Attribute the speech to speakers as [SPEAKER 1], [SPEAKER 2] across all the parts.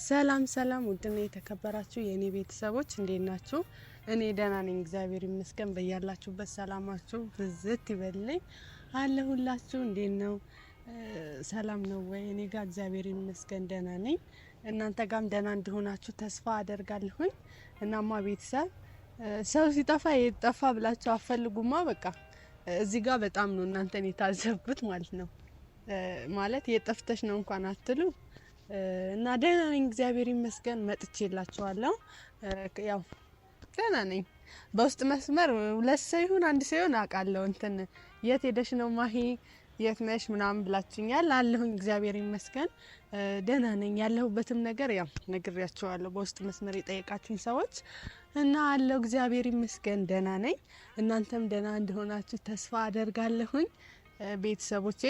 [SPEAKER 1] ሰላም ሰላም ውድና የተከበራችሁ የኔ ቤተሰቦች እንዴት ናችሁ? እኔ ደህና ነኝ እግዚአብሔር ይመስገን። በያላችሁበት ሰላማችሁ ብዝት ይበልልኝ አለሁላችሁ። እንዴት ነው? ሰላም ነው ወይ? እኔ ጋር እግዚአብሔር ይመስገን ደህና ነኝ። እናንተ ጋርም ደህና እንደሆናችሁ ተስፋ አደርጋለሁኝ። እናማ ቤተሰብ ሰው ሲጠፋ የጠፋ ብላችሁ አፈልጉማ። በቃ እዚህ ጋር በጣም ነው እናንተን የታዘብኩት ማለት ነው። ማለት የጠፍተሽ ነው እንኳን አትሉ እና ደህና ነኝ እግዚአብሔር ይመስገን። መጥቼላችኋለሁ። ያው ደህና ነኝ። በውስጥ መስመር ሁለት ሰው ይሁን አንድ ሰው ይሁን አውቃለሁ እንትን የት ሄደሽ ነው ማሂ የት ነሽ ምናምን ብላችሁኛል። አለሁኝ እግዚአብሔር ይመስገን ደህና ነኝ። ያለሁበትም ነገር ያው ነግሬያችኋለሁ በውስጥ መስመር የጠየቃችሁኝ ሰዎች እና አለሁ እግዚአብሔር ይመስገን ደህና ነኝ። እናንተም ደህና እንደሆናችሁ ተስፋ አደርጋለሁኝ ቤተሰቦቼ።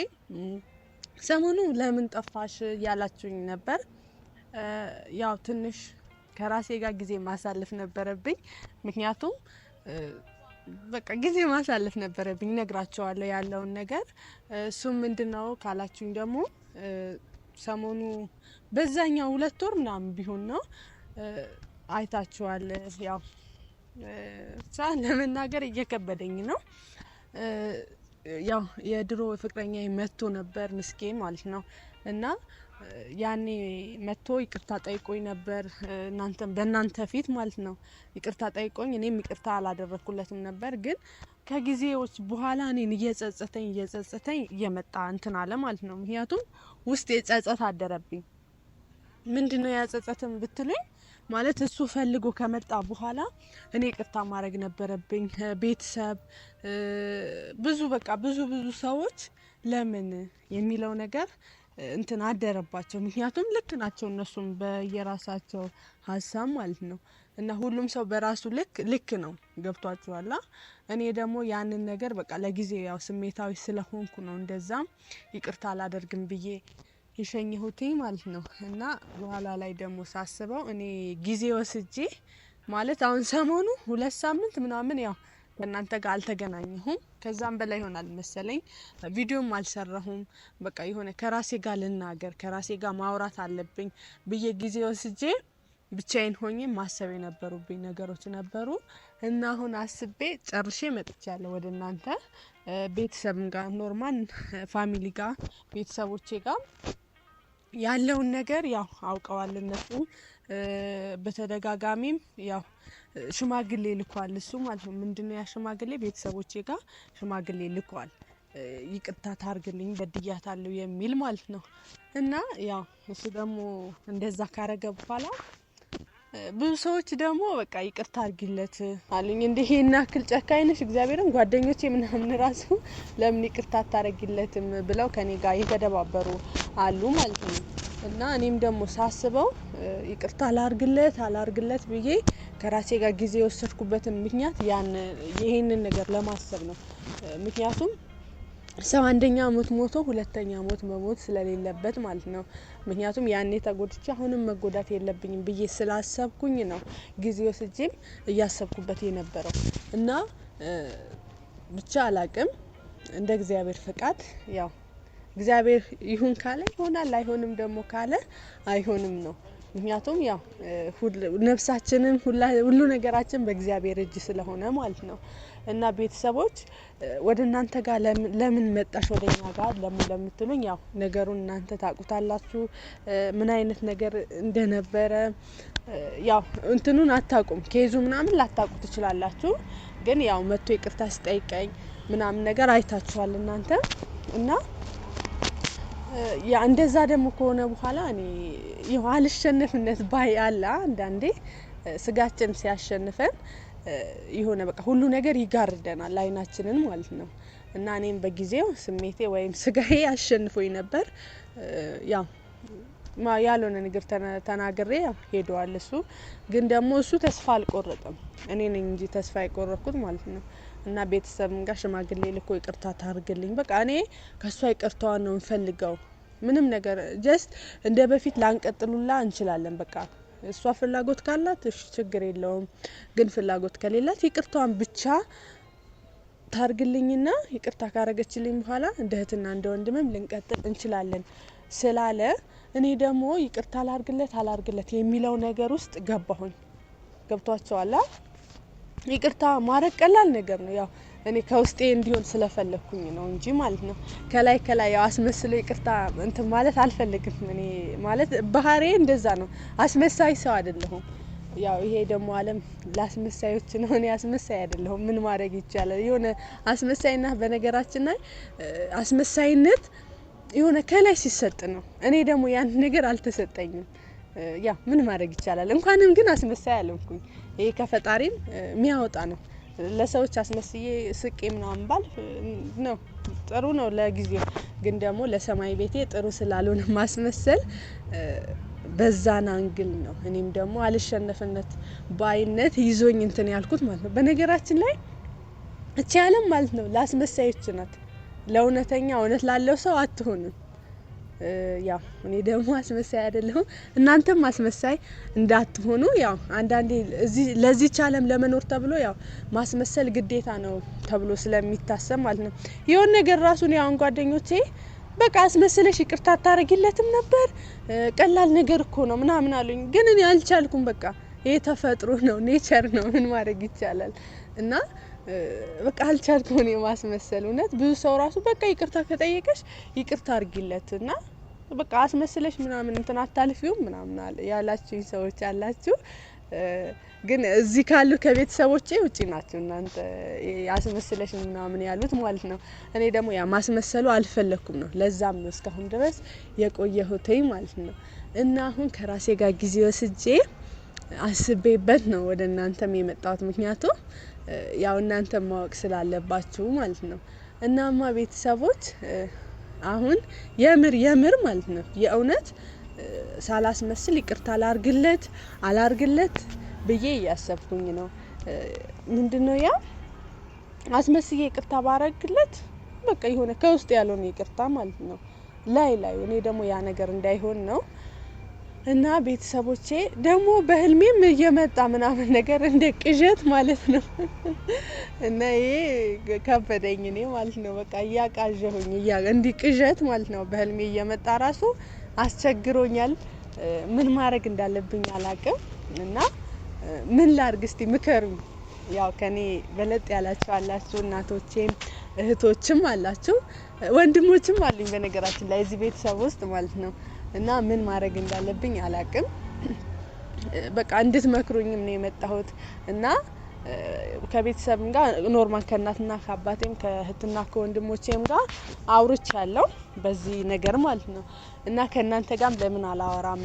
[SPEAKER 1] ሰሞኑ ለምን ጠፋሽ ያላችሁኝ ነበር። ያው ትንሽ ከራሴ ጋር ጊዜ ማሳለፍ ነበረብኝ። ምክንያቱም በቃ ጊዜ ማሳለፍ ነበረብኝ። ነግራቸዋለሁ ያለውን ነገር። እሱም ምንድነው ካላችሁኝ ደግሞ ሰሞኑ በዛኛው 2 ወር ምናምን ቢሆን ነው አይታችኋል። ያው ለመናገር እየከበደኝ ነው። ያው የድሮ ፍቅረኛ መጥቶ ነበር ምስኪን ማለት ነው። እና ያኔ መጥቶ ይቅርታ ጠይቆኝ ነበር። እናንተም በእናንተ ፊት ማለት ነው ይቅርታ ጠይቆኝ እኔም ይቅርታ አላደረኩለትም ነበር። ግን ከጊዜዎች በኋላ እኔን እየጸጸተኝ እየመጣ እንትን አለ ማለት ነው። ምክንያቱም ውስጥ የጸጸት አደረብኝ። ምንድነው ያጸጸተም ብትሉኝ ማለት እሱ ፈልጎ ከመጣ በኋላ እኔ ይቅርታ ማድረግ ነበረብኝ። ቤተሰብ ብዙ በቃ ብዙ ሰዎች ለምን የሚለው ነገር እንትን አደረባቸው። ምክንያቱም ልክ ናቸው እነሱም በየራሳቸው ሀሳብ ማለት ነው። እና ሁሉም ሰው በራሱ ልክ ነው። ገብቷችኋል? እኔ ደግሞ ያንን ነገር በቃ ለጊዜው ያው ስሜታዊ ስለሆንኩ ነው እንደዛም ይቅርታ አላደርግም ብዬ የሸኘሁት ማለት ነው። እና በኋላ ላይ ደግሞ ሳስበው እኔ ጊዜ ወስጄ ማለት አሁን ሰሞኑ 2 ሳምንት ምናምን ያው ከእናንተ ጋር አልተገናኘሁም። ከዛም በላይ ይሆናል መሰለኝ። ቪዲዮም አልሰራሁም። በቃ የሆነ ከራሴ ጋር ልናገር ከራሴ ጋር ማውራት አለብኝ ብዬ ጊዜ ወስጄ ብቻዬን ሆኜ ማሰብ የነበሩብኝ ነገሮች ነበሩ። እና አሁን አስቤ ጨርሼ መጥቻለሁ ወደ እናንተ ቤተሰብ ጋር ኖርማል ፋሚሊ ጋር ቤተሰቦቼ ጋር ያለውን ነገር ያው አውቀዋል እነሱ። በተደጋጋሚም ያው ሽማግሌ ልኳል እሱ ማለት ነው። ምንድነው ያ ሽማግሌ ቤተሰቦቼ ጋር ሽማግሌ ልኳል ይቅርታ ታርግልኝ በድያታለሁ የሚል ማለት ነው። እና ያው እሱ ደግሞ እንደዛ ካረገ በኋላ ብዙ ሰዎች ደግሞ በቃ ይቅርታ አርግለት አሉኝ። እንዴ ይሄና ክል ጨካኝ ነሽ እግዚአብሔርን ጓደኞቼ ምናምን ራሱ ለምን ይቅርታ ታረግለትም ብለው ከኔ ጋር የተደባበሩ አሉ ማለት ነው። እና እኔም ደግሞ ሳስበው ይቅርታ አላርግለት ብዬ ከራሴ ጋር ጊዜ ወሰድኩበትን ምክንያት ይሄንን ነገር ለማሰብ ነው። ምክንያቱም ሰው አንደኛ ሞት ሁለተኛ መሞት ስለሌለበት ማለት ነው። ምክንያቱም ያኔ ተጎድቼ አሁንም መጎዳት የለብኝም ብዬ ስላሰብኩኝ ነው ጊዜ ወስጄም እያሰብኩበት የነበረው። እና ብቻ አላቅም እንደ እግዚአብሔር ፍቃድ ያው እግዚአብሔር ይሁን ካለ ይሆናል፣ አይሆንም ደግሞ ካለ አይሆንም ነው። ምክንያቱም ያው ነፍሳችንን ሁሉ ነገራችን በእግዚአብሔር እጅ ስለሆነ ማለት ነው። እና ቤተሰቦች ወደ እናንተ ጋር ለምን መጣሽ ወደኛ ጋር ለምትሉኝ ያው ነገሩን እናንተ ታውቁታላችሁ። ምን አይነት ነገር እንደነበረ ያው እንትኑን አታውቁም። ኬዙ ምናምን ላታውቁ ትችላላችሁ። ግን ያው መጥቶ ይቅርታ ሲጠይቀኝ ምናምን ነገር አይታችኋል እናንተ። እና ያ እንደዛ ደግሞ ከሆነ በኋላ እኔ አልሸነፍነት ባይ አለ አንዳንዴ ስጋችን ሲያሸንፈን የሆነ በቃ ሁሉ ነገር ይጋርደናል አይናችንን ማለት ነው። እና እኔም በጊዜው ስሜቴ ወይም ስጋዬ አሸንፎኝ ነበር። ያው ያልሆነ ነገር ተናግሬ ያው ሄዷል እሱ። ግን ደግሞ እሱ ተስፋ አልቆረጠም። እኔ ነኝ እንጂ ተስፋ የቆረጥኩት ማለት ነው። እና ቤተሰብም ጋር ሽማግሌ ልኮ ይቅርታ ታርግልኝ በቃ እኔ ከሷ ይቅርታዋን ነው እንፈልገው። ምንም ነገር ጀስት እንደ በፊት ላንቀጥሉላ እንችላለን። በቃ እሷ ፍላጎት ካላት እሺ ችግር የለውም። ግን ፍላጎት ከሌላት ይቅርታዋን ብቻ ታርግልኝና ይቅርታ ካረገችልኝ በኋላ እንደ እህትና እንደ ወንድምም ልንቀጥል እንችላለን ስላለ እኔ ደግሞ ይቅርታ አላርግለት የሚለው ነገር ውስጥ ገባሁኝ። ገብቷቸዋል። ይቅርታ ማድረግ ቀላል ነገር ነው። ያው እኔ ከውስጤ እንዲሆን ስለፈለኩኝ ነው እንጂ ማለት ነው። ከላይ ያው አስመስሎ ይቅርታ እንትን ማለት አልፈልግም። እኔ ማለት ባህሪዬ እንደዛ ነው። አስመሳይ ሰው አይደለሁም። ያው ይሄ ደግሞ ዓለም ላስመሳዮች ነው። እኔ አስመሳይ አይደለሁም። ምን ማድረግ ይቻላል? የሆነ አስመሳይና በነገራችን ላይ አስመሳይነት የሆነ ከላይ ሲሰጥ ነው። እኔ ደግሞ ያን ነገር አልተሰጠኝም። ያ ምን ማድረግ ይቻላል? እንኳንም ግን አስመሳይ አልሆንኩኝ። ይሄ ከፈጣሪም የሚያወጣ ነው። ለሰዎች አስመስዬ ስቄ ምናምን ባል ነው ጥሩ ነው ለጊዜው፣ ግን ደግሞ ለሰማይ ቤቴ ጥሩ ስላልሆነ ማስመሰል በዛን አንግል ነው። እኔም ደግሞ አልሸነፍነት ባይነት ይዞኝ እንትን ያልኩት ማለት ነው። በነገራችን ላይ እቺ ዓለም ማለት ነው ለአስመሳዮች ናት። ለእውነተኛ እውነት ላለው ሰው አትሆንም። ያው እኔ ደግሞ አስመሳይ አይደለሁም። እናንተም አስመሳይ እንዳትሆኑ ያው አንዳንዴ ለዚህ ዓለም ለመኖር ተብሎ ያው ማስመሰል ግዴታ ነው ተብሎ ስለሚታሰብ ማለት ነው። የሆነ ነገር ራሱን ያው ጓደኞቼ በቃ አስመስለሽ ይቅርታ አታረጊለትም ነበር ቀላል ነገር እኮ ነው ምናምን አሉኝ። ግን እኔ አልቻልኩም። በቃ ይሄ ተፈጥሮ ነው፣ ኔቸር ነው። ምን ማድረግ ይቻላል? እና በቃ አልቻልኩም እኔ ማስመሰል። እውነት ብዙ ሰው ራሱ በቃ ይቅርታ ከጠየቀሽ ይቅርታ አርጊለት እና በቃ አስመስለሽ ምናምን እንትን አታልፊውም ምናምን ያላችሁኝ ሰዎች አላችሁ። ግን እዚህ ካሉ ከቤተሰቦቼ ውጪ ናቸው እናንተ አስመስለሽ ምናምን ያሉት ማለት ነው። እኔ ደግሞ ያ ማስመሰሉ አልፈለኩም ነው። ለዛም ነው እስካሁን ድረስ የቆየሁትኝ ማለት ነው። እና አሁን ከራሴ ጋር ጊዜ ወስጄ አስቤበት ነው ወደ እናንተም የመጣሁት። ምክንያቱም ያው እናንተ ማወቅ ስላለባችሁ ማለት ነው። እናማ ቤተሰቦች አሁን የምር ማለት ነው የእውነት ሳላስመስል ይቅርታ አላርግለት ብዬ እያሰብኩኝ ነው። ምንድነው ያ አስመስዬ ይቅርታ ባረግለት በቃ የሆነ ከውስጥ ያለውን ይቅርታ ማለት ነው ላይ እኔ ደግሞ ያ ነገር እንዳይሆን ነው። እና ቤተሰቦቼ ደግሞ በህልሜም እየመጣ ምናምን ነገር እንደ ቅዠት ማለት ነው። እና ይሄ ከበደኝ እኔ ማለት ነው። በቃ እያቃዠሁኝ እንዲህ ቅዠት ማለት ነው በህልሜ እየመጣ ራሱ አስቸግሮኛል። ምን ማድረግ እንዳለብኝ አላቅም። እና ምን ላርግ እስቲ ምከሩኝ። ያው ከኔ በለጥ ያላችሁ አላችሁ፣ እናቶቼም እህቶችም አላችሁ፣ ወንድሞችም አሉኝ በነገራችን ላይ እዚህ ቤተሰብ ውስጥ ማለት ነው። እና ምን ማድረግ እንዳለብኝ አላቅም። በቃ እንድትመክሩኝም ነው የመጣሁት። እና ከቤተሰብም ጋር ኖርማል ከእናትና ከአባቴም ከእህትና ከወንድሞቼም ጋር አውርቻለሁ በዚህ ነገር ማለት ነው። እና ከእናንተ ጋርም ለምን አላወራም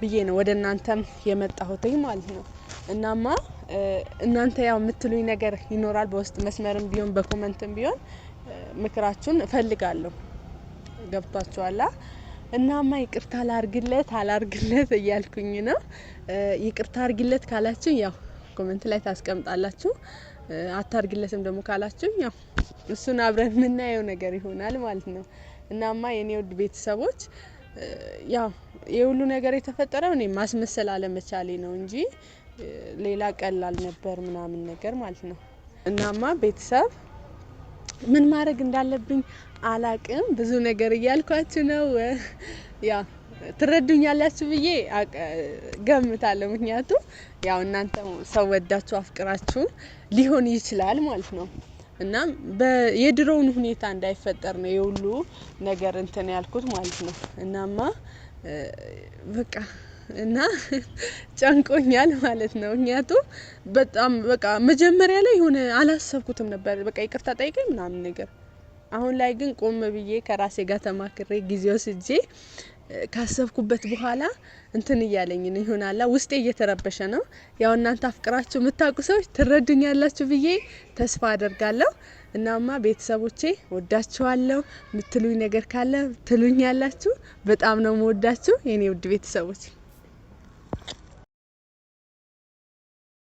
[SPEAKER 1] ብዬ ነው ወደ እናንተም የመጣሁትኝ ማለት ነው። እናማ እናንተ ያው የምትሉኝ ነገር ይኖራል በውስጥ መስመርም ቢሆን በኮመንትም ቢሆን ምክራችሁን እፈልጋለሁ። ገብቷችኋል? እናማ ይቅርታ አላርግለት እያልኩኝ ነው። ይቅርታ አርግለት ካላችሁ ያው ኮሜንት ላይ ታስቀምጣላችሁ። አታርግለትም ደግሞ ካላችሁ ያው እሱን አብረን የምናየው ነገር ይሆናል ማለት ነው። እናማ የኔ ውድ ቤተሰቦች ያው የሁሉ ነገር የተፈጠረው እኔ ማስመሰል አለመቻሌ ነው እንጂ ሌላ ቀላል ነበር ምናምን ነገር ማለት ነው። እናማ ቤተሰብ ምን ማድረግ እንዳለብኝ አላቅም። ብዙ ነገር እያልኳችሁ ነው። ያ ትረዱኛላችሁ ብዬ ገምታለሁ። ምክንያቱም ያው እናንተ ሰው ወዳችሁ አፍቅራችሁ ሊሆን ይችላል ማለት ነው። እና የድሮውን ሁኔታ እንዳይፈጠር ነው የሁሉ ነገር እንትን ያልኩት ማለት ነው። እናማ በቃ እና ጨንቆኛል ማለት ነው። ምክንያቱም በጣም በቃ መጀመሪያ ላይ ሆነ አላሰብኩትም ነበር። በቃ ይቅርታ ጠይቀኝ ምናምን ነገር። አሁን ላይ ግን ቆም ብዬ ከራሴ ጋር ተማክሬ ጊዜ ወስጄ ካሰብኩበት በኋላ እንትን እያለኝ ነው ይሆናል። ውስጤ እየተረበሸ ነው። ያው እናንተ አፍቅራችሁ የምታውቁ ሰዎች ትረዱኛላችሁ ብዬ ተስፋ አደርጋለሁ። እናማ ቤተሰቦቼ ወዳችኋለሁ። ምትሉኝ ነገር ካለ ትሉኛላችሁ። በጣም ነው የምወዳችሁ የኔ ውድ ቤተሰቦች።